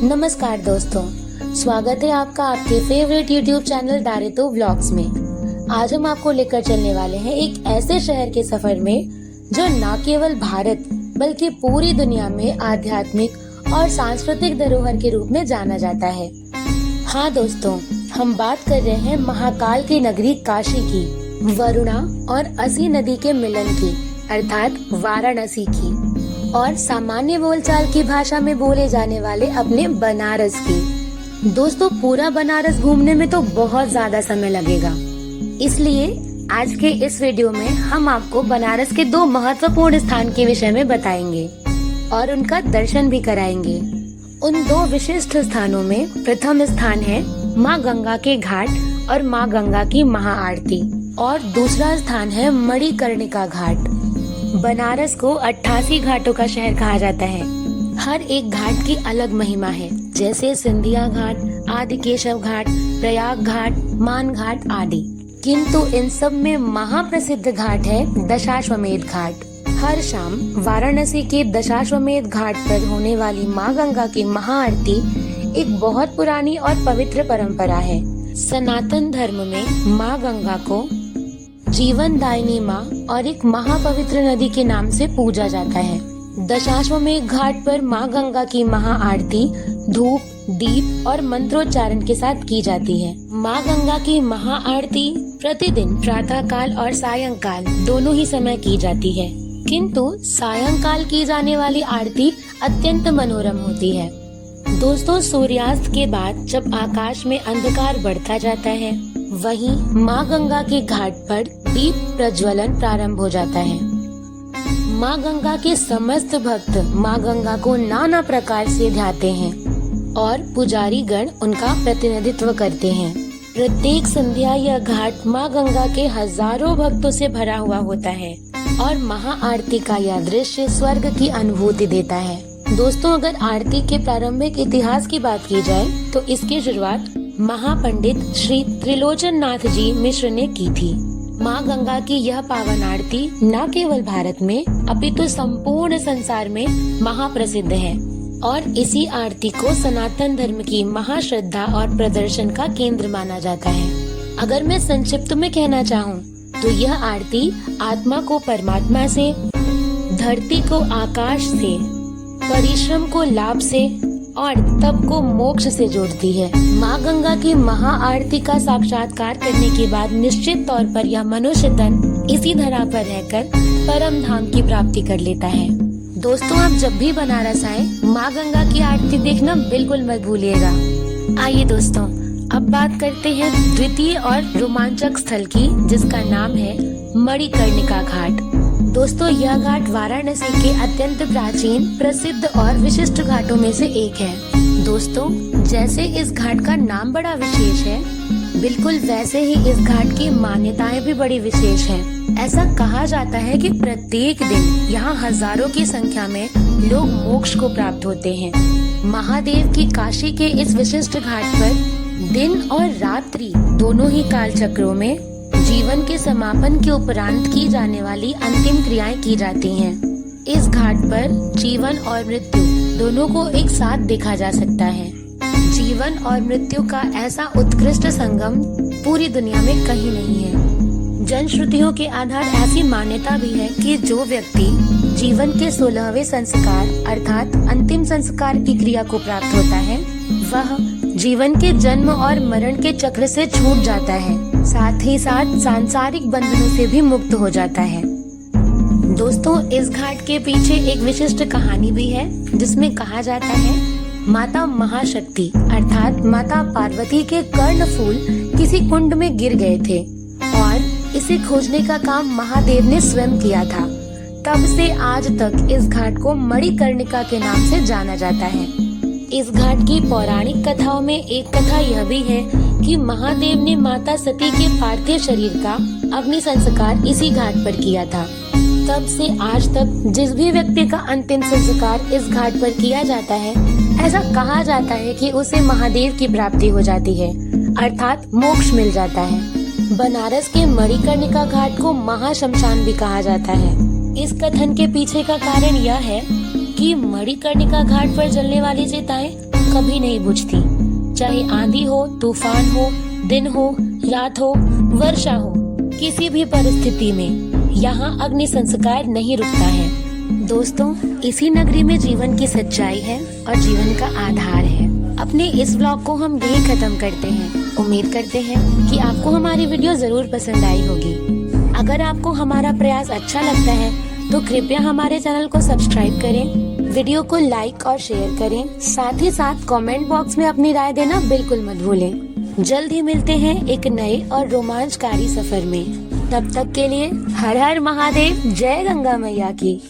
नमस्कार दोस्तों, स्वागत है आपका आपके फेवरेट यूट्यूब चैनल दारेतो व्लॉग्स में। आज हम आपको लेकर चलने वाले हैं एक ऐसे शहर के सफर में जो न केवल भारत बल्कि पूरी दुनिया में आध्यात्मिक और सांस्कृतिक धरोहर के रूप में जाना जाता है। हाँ दोस्तों, हम बात कर रहे हैं महाकाल की नगरी काशी की, वरुणा और असी नदी के मिलन की अर्थात वाराणसी की, और सामान्य बोलचाल की भाषा में बोले जाने वाले अपने बनारस की। दोस्तों, पूरा बनारस घूमने में तो बहुत ज्यादा समय लगेगा, इसलिए आज के इस वीडियो में हम आपको बनारस के दो महत्वपूर्ण स्थान के विषय में बताएंगे और उनका दर्शन भी कराएंगे। उन दो विशिष्ट स्थानों में प्रथम स्थान है माँ गंगा के घाट और माँ गंगा की महाआरती, और दूसरा स्थान है मणिकर्णिका घाट। बनारस को 88 घाटों का शहर कहा जाता है। हर एक घाट की अलग महिमा है, जैसे सिंधिया घाट, आदिकेशव घाट, प्रयाग घाट, मान घाट आदि। किंतु इन सब में महाप्रसिद्ध घाट है दशाश्वमेध घाट। हर शाम वाराणसी के दशाश्वमेध घाट पर होने वाली माँ गंगा की महाआरती एक बहुत पुरानी और पवित्र परंपरा है। सनातन धर्म में माँ गंगा को जीवन दायिनी माँ और एक महापवित्र नदी के नाम से पूजा जाता है। दशाश्वमेध घाट पर माँ गंगा की महाआरती धूप, दीप और मंत्रोच्चारण के साथ की जाती है। माँ गंगा की महाआरती प्रतिदिन प्रातः काल और सायंकाल दोनों ही समय की जाती है, किंतु सायंकाल की जाने वाली आरती अत्यंत मनोरम होती है। दोस्तों, सूर्यास्त के बाद जब आकाश में अंधकार बढ़ता जाता है, वहीं माँ गंगा के घाट पर दीप प्रज्वलन प्रारंभ हो जाता है। माँ गंगा के समस्त भक्त माँ गंगा को नाना प्रकार से ध्याते हैं और पुजारी गण उनका प्रतिनिधित्व करते हैं। प्रत्येक संध्या यह घाट माँ गंगा के हजारों भक्तों से भरा हुआ होता है और महाआरती का यह दृश्य स्वर्ग की अनुभूति देता है। दोस्तों, अगर आरती के प्रारंभिक इतिहास की बात की जाए तो इसकी शुरुआत महापंडित श्री त्रिलोचन नाथ जी मिश्र ने की थी। माँ गंगा की यह पावन आरती न केवल भारत में अपितु संपूर्ण संसार में महाप्रसिद्ध है और इसी आरती को सनातन धर्म की महाश्रद्धा और प्रदर्शन का केंद्र माना जाता है। अगर मैं संक्षिप्त में कहना चाहूँ तो यह आरती आत्मा को परमात्मा से, धरती को आकाश से, परिश्रम को लाभ से और तप को मोक्ष से जोड़ती है। माँ गंगा की महाआरती का साक्षात्कार करने के बाद निश्चित तौर पर यह मनुष्य तन इसी धरा पर रहकर परम धाम की प्राप्ति कर लेता है। दोस्तों, आप जब भी बनारस आए माँ गंगा की आरती देखना बिल्कुल मत भूलिएगा। आइए दोस्तों, अब बात करते हैं द्वितीय और रोमांचक स्थल की, जिसका नाम है मणिकर्णिका घाट। दोस्तों, यह घाट वाराणसी के अत्यंत प्राचीन, प्रसिद्ध और विशिष्ट घाटों में से एक है। दोस्तों, जैसे इस घाट का नाम बड़ा विशेष है, बिल्कुल वैसे ही इस घाट की मान्यताएं भी बड़ी विशेष हैं। ऐसा कहा जाता है कि प्रत्येक दिन यहाँ हजारों की संख्या में लोग मोक्ष को प्राप्त होते हैं। महादेव की काशी के इस विशिष्ट घाट पर दिन और रात्रि दोनों ही काल चक्रों में जीवन के समापन के उपरांत की जाने वाली अंतिम क्रियाएं की जाती हैं। इस घाट पर जीवन और मृत्यु दोनों को एक साथ देखा जा सकता है। जीवन और मृत्यु का ऐसा उत्कृष्ट संगम पूरी दुनिया में कहीं नहीं है। जनश्रुतियों के आधार ऐसी मान्यता भी है कि जो व्यक्ति जीवन के 16वें संस्कार अर्थात अंतिम संस्कार की क्रिया को प्राप्त होता है, वह जीवन के जन्म और मरण के चक्र से छूट जाता है, साथ ही साथ सांसारिक बंधनों से भी मुक्त हो जाता है। दोस्तों, इस घाट के पीछे एक विशिष्ट कहानी भी है, जिसमें कहा जाता है माता महाशक्ति अर्थात माता पार्वती के कर्णफूल किसी कुंड में गिर गए थे और इसे खोजने का काम महादेव ने स्वयं किया था। तब से आज तक इस घाट को मणिकर्णिका के नाम से जाना जाता है। इस घाट की पौराणिक कथाओं में एक कथा यह भी है कि महादेव ने माता सती के पार्थिव शरीर का अग्नि संस्कार इसी घाट पर किया था। तब से आज तक जिस भी व्यक्ति का अंतिम संस्कार इस घाट पर किया जाता है, ऐसा कहा जाता है कि उसे महादेव की प्राप्ति हो जाती है अर्थात मोक्ष मिल जाता है। बनारस के मणिकर्णिका घाट को महाशमशान भी कहा जाता है। इस कथन के पीछे का कारण यह है कि मणिकर्णिका घाट पर जलने वाली चिताएं कभी नहीं बुझती। चाहे आंधी हो, तूफान हो, दिन हो, रात हो, वर्षा हो, किसी भी परिस्थिति में यहाँ अग्नि संस्कार नहीं रुकता है। दोस्तों, इसी नगरी में जीवन की सच्चाई है और जीवन का आधार है। अपने इस व्लॉग को हम यही खत्म करते हैं। उम्मीद करते हैं कि आपको हमारी वीडियो जरूर पसंद आई होगी। अगर आपको हमारा प्रयास अच्छा लगता है तो कृपया हमारे चैनल को सब्सक्राइब करें, वीडियो को लाइक और शेयर करें। साथ ही साथ कमेंट बॉक्स में अपनी राय देना बिल्कुल मत भूलें। जल्द ही मिलते हैं एक नए और रोमांचकारी सफर में। तब तक के लिए हर हर महादेव, जय गंगा मैया की।